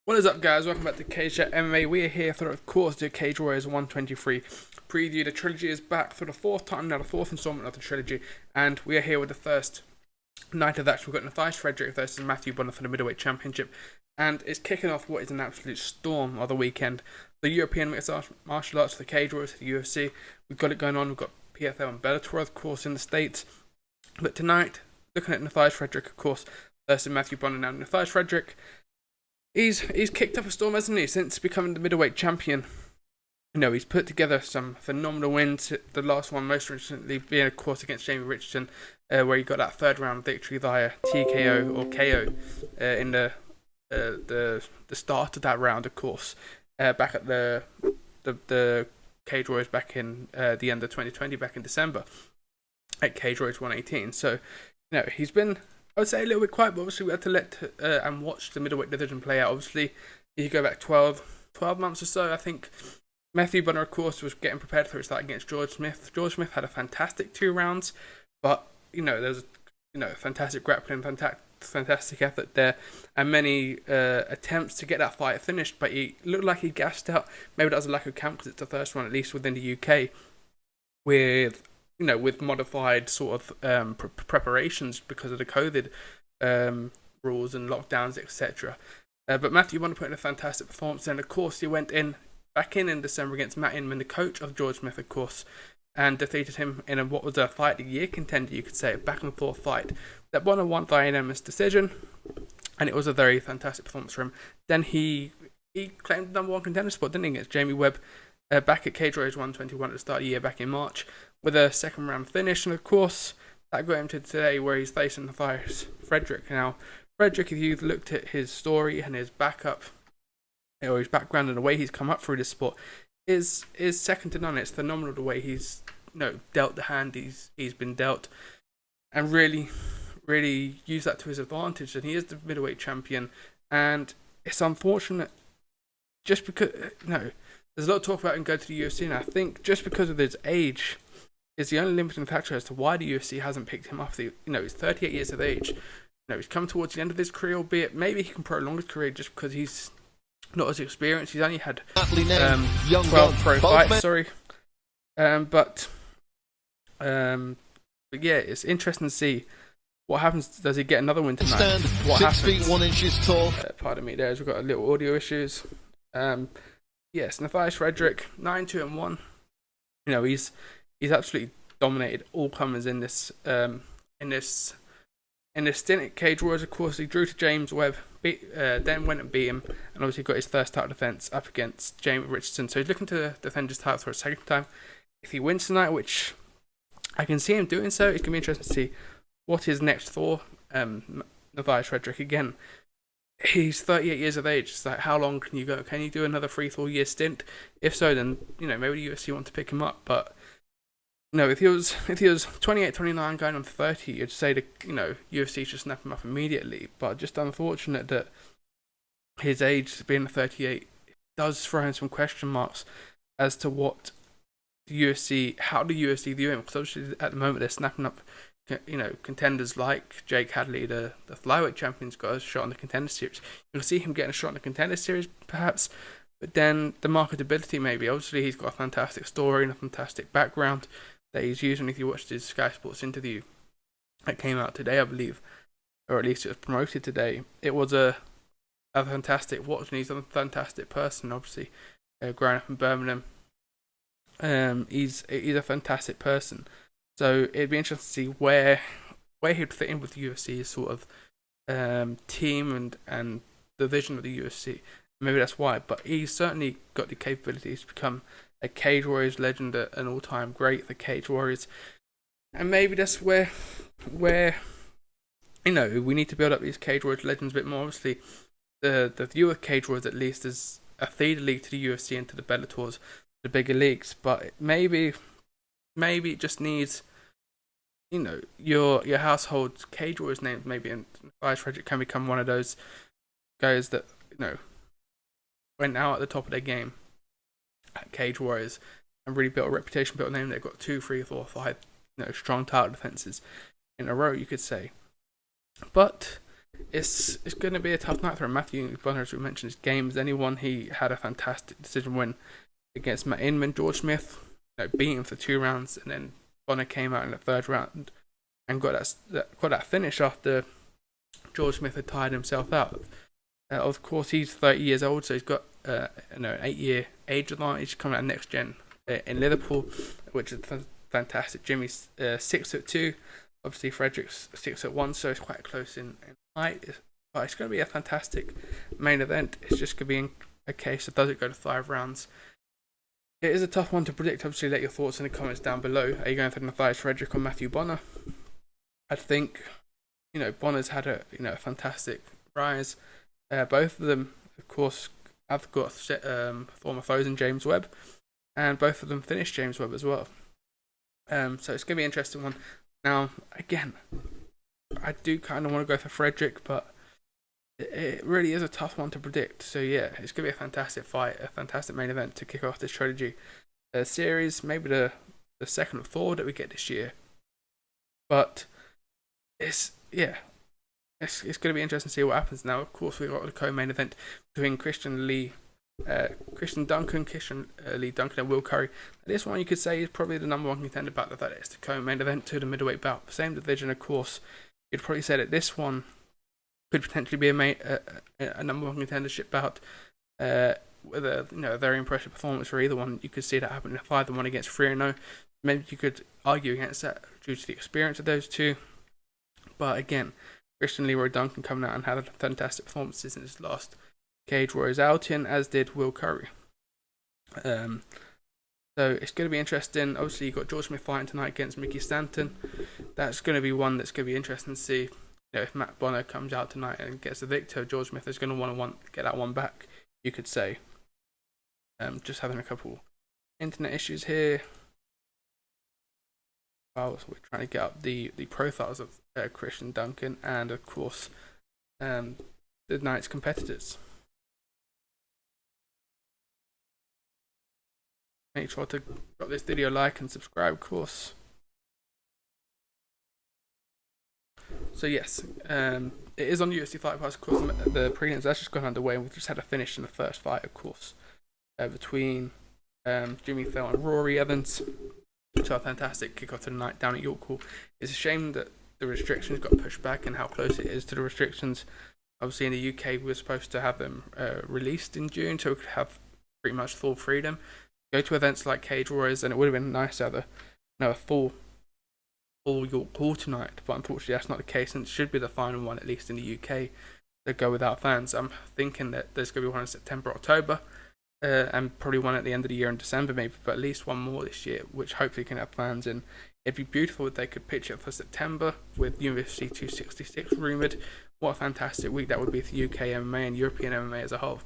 What is up, guys? Welcome back to CageChat MMA. We are here for, of course, the Cage Warriors 123 preview. The trilogy is back for the fourth time now, the fourth installment of the trilogy, and we are here with the first night of action. We've got Nathias Fredrick versus Matthew Bonner for the Middleweight Championship, and it's kicking off what is an absolute storm of the weekend. The European mixed martial arts, the Cage Warriors, the UFC. We've got it going on. We've got PFL and Bellator, of course, in the States. But tonight, looking at Nathias Fredrick, of course, versus Matthew Bonner. Now, Nathias Fredrick, He's kicked up a storm, hasn't he, since becoming the middleweight champion. You know, he's put together some phenomenal wins. The last one, most recently, being, of course, against Jamie Richardson, where he got that third round victory via TKO or KO in the start of that round, of course, back at the Cage Warriors back in the end of 2020, back in December, at Cage Warriors 118. So, you know, he's been, I would say, a little bit quiet, but obviously we had to let and watch the middleweight division play out. Obviously, if you go back 12 months or so, I think Matthew Bonner, of course, was getting prepared for his fight against George Smith. George Smith had a fantastic 2 rounds, but, you know, there was, fantastic grappling, fantastic effort there, and many attempts to get that fight finished, but he looked like he gassed out. Maybe that was a lack of camp, because it's the first one, at least within the UK, with modified sort of preparations because of the COVID rules and lockdowns, etc. But Matthew Bonner put in a fantastic performance, and of course he went back in December against Matt Inman, the coach of George Smith, of course, and defeated him in what was a fight of the year contender, you could say, a back and forth fight that Bonner won via unanimous decision, and it was a very fantastic performance for him. Then he claimed the number 1 contender spot, didn't he, against Jamie Webb, back at Cage Warriors 121 at the start of the year, back in March, with a second round finish, and of course that got him to today, where he's facing Nathias Fredrick. Now, Fredrick, if you've looked at his story and his backup, or his background and the way he's come up through this sport, is second to none. It's phenomenal the way he's dealt the hand he's been dealt, and really used that to his advantage. And he is the middleweight champion, and it's unfortunate just because there's a lot of talk about him going to the UFC, and I think just because of his age is the only limiting factor as to why the UFC hasn't picked him up. He's 38 years of age. He's come towards the end of his career, albeit maybe he can prolong his career just because he's not as experienced. He's only had 12 pro fights, but yeah, it's interesting to see what happens. Does he get another win tonight? What 6 feet 1 inches tall. Pardon me, we've got a little audio issues. Yes, Nathias Fredrick, 9-2-1. He's absolutely dominated all comers in this stint at Cage Warriors. Of course, he drew to James Webb, then went and beat him, and obviously got his first title defense up against Jamie Richardson. So he's looking to defend his title for a second time. If he wins tonight, which I can see him doing so, it's gonna be interesting to see what is next for Nathias Fredrick. Again, he's 38 years of age. It's like, how long can you go? Can you do another 3-4 year stint? If so, then maybe the UFC want to pick him up. But no, if he was 28, 29 going on 30, you'd say that UFC should snap him up immediately. But just unfortunate that his age, being 38, does throw in some question marks as to what how the UFC view him. Because obviously at the moment they're snapping up contenders like Jake Hadley, the flyweight champion's got a shot on the contender series. You'll see him getting a shot on the contender series, perhaps, but then the marketability, maybe. Obviously, he's got a fantastic story and a fantastic background that he's using. If you watched his Sky Sports interview that came out today, I believe, or at least it was promoted today, it was a fantastic watch, and he's a fantastic person. Obviously, growing up in Birmingham, he's a fantastic person. So it'd be interesting to see where he'd fit in with the UFC's sort of team and the vision of the UFC. Maybe that's why, but he's certainly got the capabilities to become a Cage Warriors legend, an all-time great for Cage Warriors. And maybe that's where we need to build up these Cage Warriors legends a bit more. Obviously, the view of Cage Warriors, at least, is a feeder league to the UFC and to the Bellators, the bigger leagues. But maybe it just needs, your household Cage Warriors names, maybe, and Nathias Fredrick can become one of those guys that, went out at the top of their game at Cage Warriors and really built a reputation, built a name. They've got 2, 3, 4, 5, strong title defenses in a row, you could say. But it's going to be a tough night for him. Matthew Bonner, as we mentioned, his games. Anyone, he had a fantastic decision win against Matt Inman. George Smith, beat him for 2 rounds, and then Bonner came out in the 3rd round and got that finish after George Smith had tired himself out. Of course, he's 30 years old, so he's got an 8-year age advantage coming out next gen in Liverpool, which is fantastic. Jimmy's 6'2", obviously Fredrick's 6'1", so it's quite close in height. But it's going to be a fantastic main event. It's just going to be a case of does it go to 5 rounds. It is a tough one to predict. Obviously, let your thoughts in the comments down below. Are you going for Nathias Fredrick or Matthew Bonner? I think Bonner's had a fantastic rise. Both of them, of course, have got former foes in James Webb, and both of them finished James Webb as well. So it's going to be an interesting one. Now, again, I do kind of want to go for Fredrick, but it really is a tough one to predict. So yeah, it's going to be a fantastic fight, a fantastic main event to kick off this trilogy series. Maybe the second or third that we get this year. But it's going to be interesting to see what happens. Now, of course, we've got the co-main event between Christian Lee Duncan, and Will Curry. This one you could say is probably the number one contender bout. That it's the co-main event to the middleweight bout. Same division, of course. You'd probably say that this one could potentially be a number one contendership bout with a very impressive performance for either one. You could see that happening if either one against 3-0. Maybe you could argue against that due to the experience of those two. But again, Christian Leroy Duncan coming out and had a fantastic performances in his last Cage Warriors outing, as did Will Curry. So it's going to be interesting. Obviously, you've got George Smith fighting tonight against Mickey Stanton. That's going to be one that's going to be interesting to see. If Matt Bonner comes out tonight and gets the victor, George Smith is going to want to get that one back, you could say. Just having a couple internet issues here. While we're trying to get up the profiles of Christian Duncan and, of course, the night's competitors. Make sure to drop this video a like and subscribe, of course. So yes, it is on UFC Fight Pass, of course. The prelims that's just gone underway, and we've just had a finish in the first fight, of course, between Jimmy Thel and Rory Evans. So a fantastic kickoff to the night down at York Hall. It's a shame that the restrictions got pushed back and how close it is to the restrictions. Obviously, in the UK, we were supposed to have them released in June, so we could have pretty much full freedom. Go to events like Cage Warriors, and it would have been nice to have a full York Hall tonight, but unfortunately that's not the case, and it should be the final one, at least in the UK, to go without fans. I'm thinking that there's going to be one in September, October, and probably one at the end of the year in December maybe, but at least one more this year, which hopefully can have fans in. It'd be beautiful if they could pitch it for September with UFC 266 rumoured. What a fantastic week that would be for UK MMA and European MMA as a whole.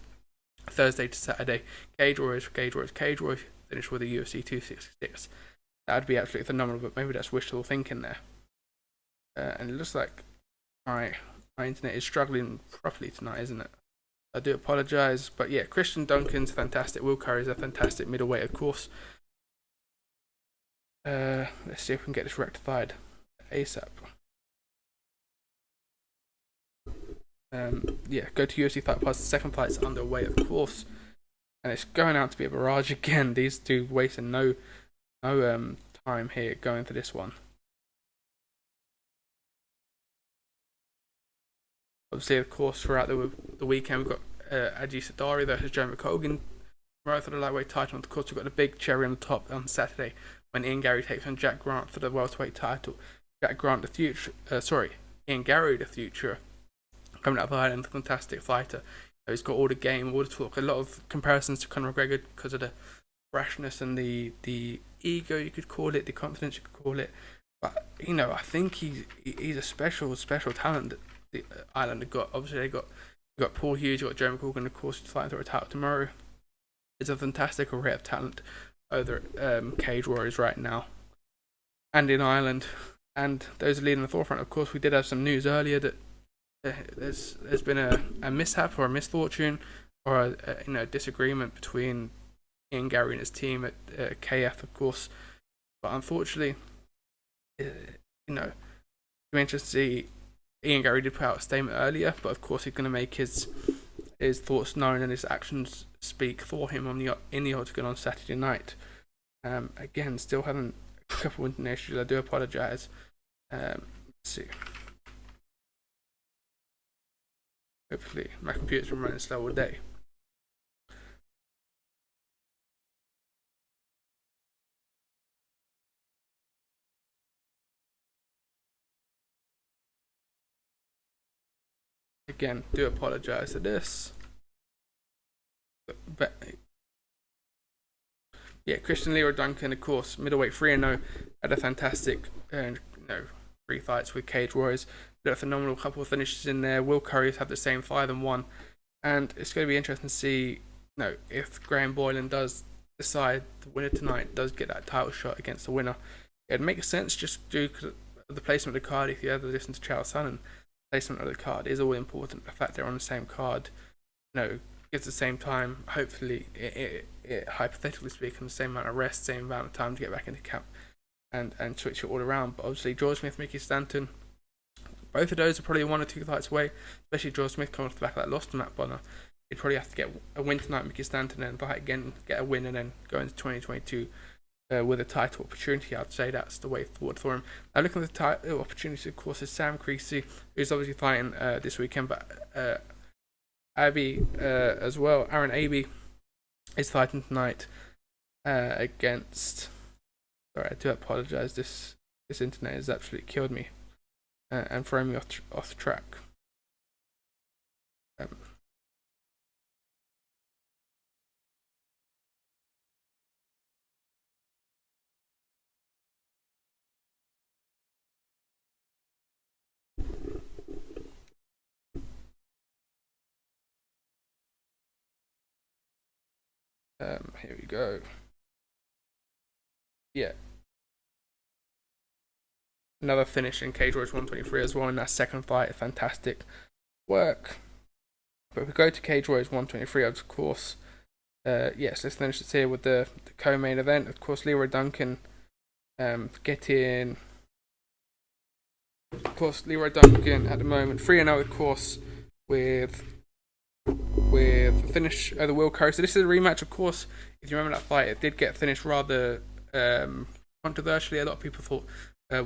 Thursday to Saturday, Cage Warriors, finish with the UFC 266. That would be absolutely phenomenal, but maybe that's wishful thinking there. And it looks like my internet is struggling properly tonight, isn't it? I do apologise, but yeah, Christian Duncan's fantastic. Will Curry's a fantastic middleweight, of course. Let's see if we can get this rectified ASAP. Go to UFC Fight Pass. The second fight's underway, of course, and it's going out to be a barrage again. These two wasting no time here going for this one. Obviously, of course, throughout the weekend, we've got Aji Sadari versus Joe McColgan tomorrow for the lightweight title. And of course, we've got the big cherry on the top on Saturday when Ian Gary takes on Jack Grant for the welterweight title. Ian Gary, the future, coming out of Ireland, a fantastic fighter. He's got all the game, all the talk, a lot of comparisons to Conor McGregor because of the brashness and the ego, you could call it, the confidence, you could call it. But I think he's a special talent that the Ireland have got. Obviously, they got Paul Hughes, you got Joe McColgan, of course, fighting for a title tomorrow. It's a fantastic array of talent over at Cage Warriors right now, and in Ireland, and those are leading the forefront. Of course, we did have some news earlier that there's been a mishap or a misfortune or a disagreement between Ian Gary and his team at KF, of course. But unfortunately, it'll be interesting to see Ian Gary did put out a statement earlier, but of course he's going to make his thoughts known and his actions speak for him in the octagon on Saturday night. Again, still having a couple of internet issues. I do apologise. Let's see. Hopefully, my computer's been running slow all day. Again, do apologise for this. But yeah, Christian Leroy Duncan, of course, middleweight 3-0, had a fantastic 3 fights with Cage Warriors. Did a phenomenal couple of finishes in there. Will Curry's had the same 5-1, and it's going to be interesting to see, if Graham Boylan does decide the winner tonight does get that title shot against the winner. It makes sense just due to the placement of the card. If you ever listen to Charles Sonnen, placement of the card is all important. The fact they're on the same card, gives the same time, hopefully, it hypothetically speaking, the same amount of rest, same amount of time to get back into camp and switch it all around. But obviously, George Smith, Mickey Stanton, both of those are probably 1 or 2 fights away, especially George Smith coming off the back of that loss to Matt Bonner. He'd probably have to get a win tonight, Mickey Stanton, and fight again, get a win, and then go into 2022 with a title opportunity. I'd say that's the way forward for him. Now, looking at the title opportunity, of course, is Sam Creasy, who's obviously fighting this weekend, but Abbey as well. Aaron Abbey is fighting tonight against. Sorry, I do apologise. This internet has absolutely killed me and thrown me off track. Here we go. Yeah. Another finish in Cage Warriors 123 as well in that second fight. Fantastic work. But if we go to Cage Warriors 123, of course, yes, let's finish this here with the co-main event. Of course, Leroy Duncan getting. Of course, Leroy Duncan at the moment 3-0, of course, with the finish of the Will Curry. So this is a rematch, of course. If you remember that fight, it did get finished rather controversially. A lot of people thought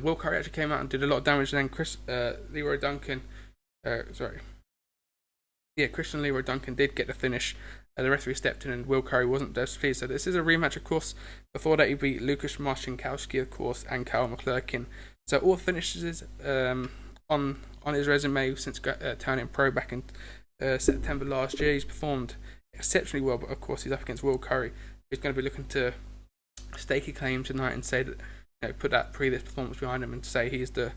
Will Curry actually came out and did a lot of damage, and then Leroy Duncan, Christian Leroy Duncan did get the finish. The referee stepped in and Will Curry wasn't displeased. So this is a rematch, of course. Before that, he beat Lucas Marcinkowski, of course, and Kyle McClurkin. So all finishes on his resume since turning pro back in September last year. He's performed exceptionally well, but of course he's up against Will Curry, who's going to be looking to stake a claim tonight and say that, put that previous performance behind him and say he's the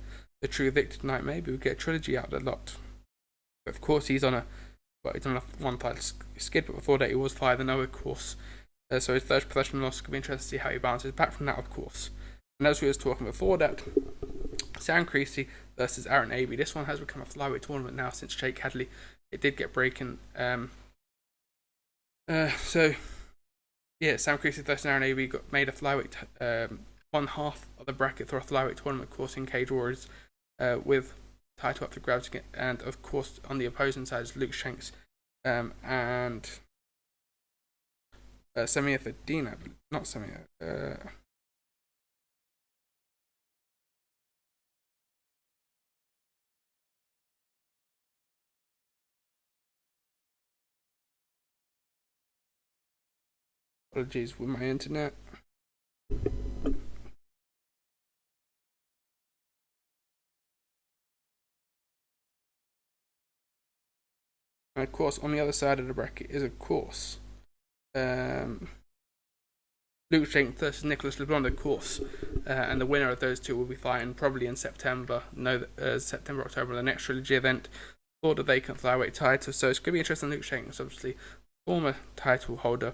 true victor tonight. Maybe we'll get a trilogy out of the lot. But of course he's on a 1 fight skid, but before that he was 5-0, of course. So his first professional loss, could be interesting to see how he bounces back from that, of course. And as we was talking before that, Sam Creasy versus Aaron Abbey. This one has become a flyweight tournament now since Jake Hadley. It did get breaking. So Sam Creasy versus Aaron Abbey made a flyweight 1 half of the bracket for a flyweight tournament, of course, in Cage Warriors, with title up for grabs again, and of course on the opposing side is Luke Shanks and Samir Fedina, not Samir. Apologies with my internet. And of course, on the other side of the bracket is, of course, Luke Shanks versus Nicholas LeBlanc, of course, and the winner of those two will be fighting probably in September, October, the next trilogy event for the vacant flyweight title. So it's going to be interesting. Luke Shanks, obviously, former title holder,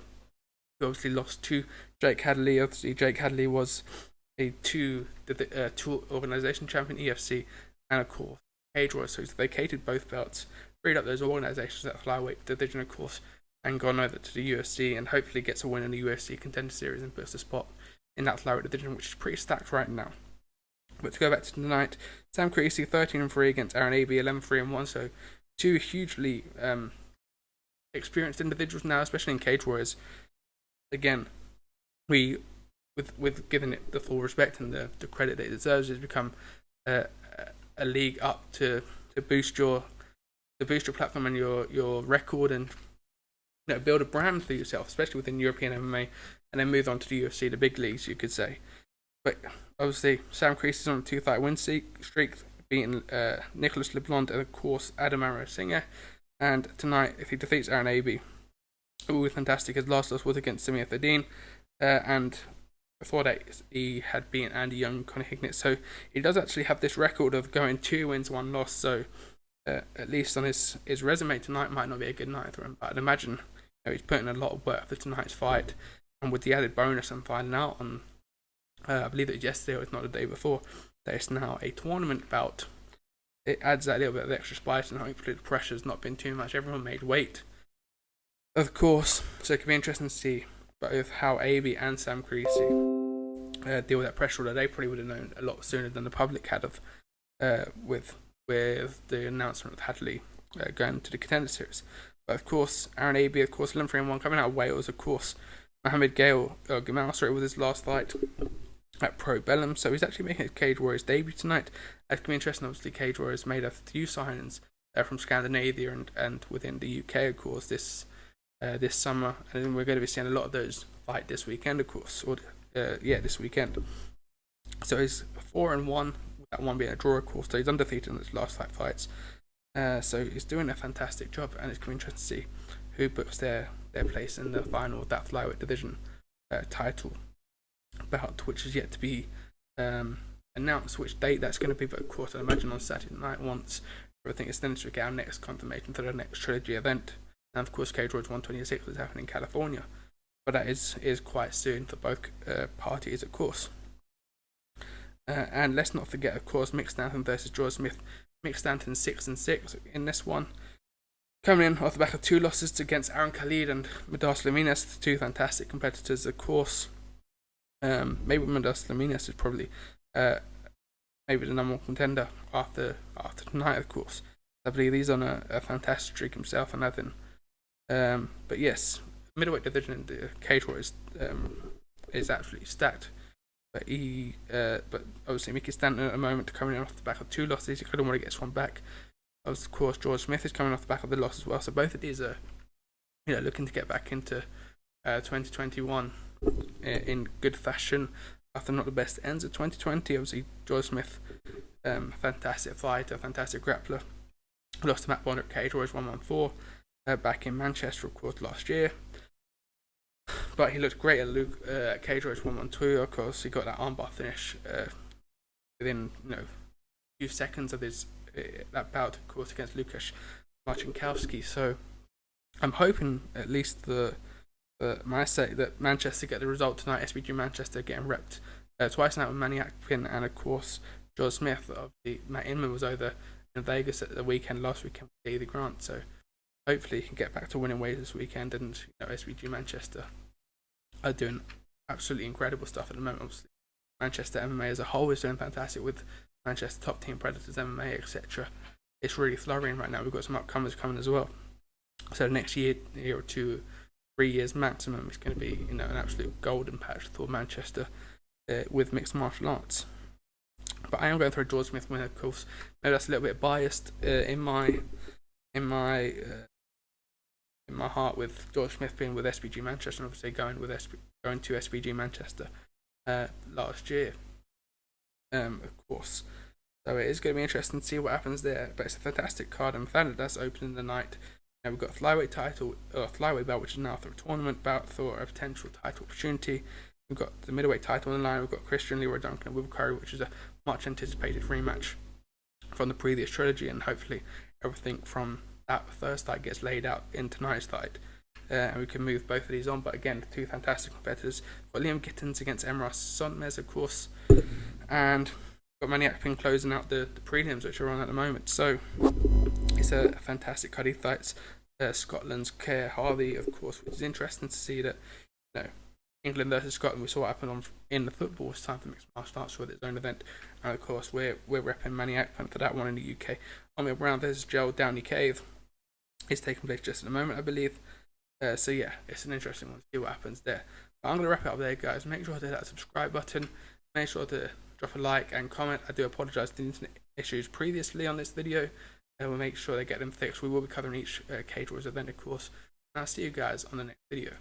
who obviously lost to Jake Hadley. Obviously, Jake Hadley was a two organization champion, EFC, and of course, Cage Warriors. So he's vacated both belts, freed up those organizations at the flyweight division, of course, and gone over to the UFC, and hopefully gets a win in the UFC Contender Series and puts a spot in that flyweight division, which is pretty stacked right now. But to go back to tonight, Sam Creasy 13-3 against Aaron Abbey 11-3-1. So two hugely experienced individuals now, especially in Cage Warriors. Again, we with giving it the full respect and the credit that it deserves, has become a league up to boost your platform and your record, and build a brand for yourself, especially within European MMA, and then move on to the UFC, the big leagues, you could say. But obviously, Sam Creasy is on a 2-fight win streak, beating Nicholas LeBlanc and, of course, Adamaro Singer. And tonight, if he defeats Aaron Abbey, it will be fantastic. His last loss was against Samir Thaddean, and before that, he had beaten Andy Young and Conor Hignett. So he does actually have this record of going 2 wins, 1 loss. So at least on his resume tonight, might not be a good night for him. But I'd imagine he's putting a lot of work for tonight's fight, and with the added bonus and finding out on, I believe it was yesterday or it's not the day before, that it's now a tournament bout. It adds that little bit of extra spice, and hopefully the pressure's not been too much. Everyone made weight, of course, so it could be interesting to see both how Abbey and Sam Creasy deal with that pressure that they probably would have known a lot sooner than the public had of with the announcement of Hadley going to the Contender Series. But of course, Aaron Abbey, of course, 11-3-1 coming out of Wales, of course. Mohamed Gamal, with his last fight at Pro Bellum, so he's actually making his Cage Warriors debut tonight. It's going to be interesting. Obviously, Cage Warriors made a few signings from Scandinavia and within the UK, of course, this summer, and we're going to be seeing a lot of those fight this weekend, of course, this weekend. So he's 4-1, with that one being a draw, of course. So he's undefeated in his last 5 fights. So he's doing a fantastic job, and it's going to be interesting to see who books their place in the final of that flyweight division title bout, which is yet to be announced which date that's going to be. But of course, I imagine on Saturday night, once everything is finished, we get our next confirmation for the next trilogy event. And of course, Cage Warriors 126 is happening in California, but that is quite soon for both parties, of course. And let's not forget, of course, Mick Stanton versus George Smith. Mick Stanton 6-6 in this one, coming in off the back of 2 losses against Aaron Khalid and Midas Laminas, 2 fantastic competitors, of course. Maybe Midas Laminas is probably maybe the number 1 contender after tonight, of course. I believe he's on a fantastic streak himself and nothing. But yes, middleweight division in the Cage Warriors is absolutely stacked. But but obviously Mickey Stanton at the moment coming in off the back of 2 losses. He couldn't want to get one back. Of course, George Smith is coming off the back of the loss as well. So both of these are, looking to get back into 2021 in good fashion after not the best ends of 2020. Obviously, George Smith, fantastic fighter, fantastic grappler. Lost to Matt Bonner at Cage Warriors 114 back in Manchester, of course, last year. But he looked great at Cage Warriors 112. Of course, he got that armbar finish within a few seconds of his that bout, of course, against Lukasz Marcinkowski. So I'm hoping at least that Manchester get the result tonight. SBG Manchester getting repped twice now with Manny Akpin and, of course, George Smith. Obviously, Matt Inman was over in Vegas at the weekend last weekend with David Grant. So hopefully he can get back to winning ways this weekend. And SBG Manchester are doing absolutely incredible stuff at the moment. Obviously, Manchester MMA as a whole is doing fantastic with Manchester Top Team Predators MMA, etc. It's really flourishing right now. We've got some upcomers coming as well. So next year or 2, 3 years maximum is going to be an absolute golden patch for Manchester with mixed martial arts. But I am going for a George Smith win, of course. Maybe that's a little bit biased in my heart, with George Smith being with SBG Manchester, and obviously going to SBG Manchester last year, of course. So it is going to be interesting to see what happens there. But it's a fantastic card, and Canada that's opening the night. We've got a flyweight belt, which is now for a tournament bout for a potential title opportunity. We've got the middleweight title on the line. We've got Christian Leroy Duncan and Will Curry, which is a much anticipated rematch from the previous trilogy, and hopefully everything from that first fight gets laid out in tonight's fight, and we can move both of these on. But again, 2 fantastic competitors. We've got Liam Gittins against Emras Sonmez, of course, and we've got Manny Akpin closing out the prelims, which are on at the moment. So it's a fantastic card. He fights Scotland's Kerr Harvey, of course, which is interesting to see that England versus Scotland. We saw what happened in the football. It's time for mixed martial arts with its own event, and of course we're repping Maniac Pun for that one in the UK. Omar Brown versus Gerald Downey Cave is taking place just in a moment, I believe. So yeah, it's an interesting one to see what happens there. But I'm going to wrap it up there, guys. Make sure to hit that subscribe button. Make sure to drop a like and comment. I do apologise for the internet issues previously on this video. We'll make sure they get them fixed. We will be covering each Cage Warriors event, of course. And I'll see you guys on the next video.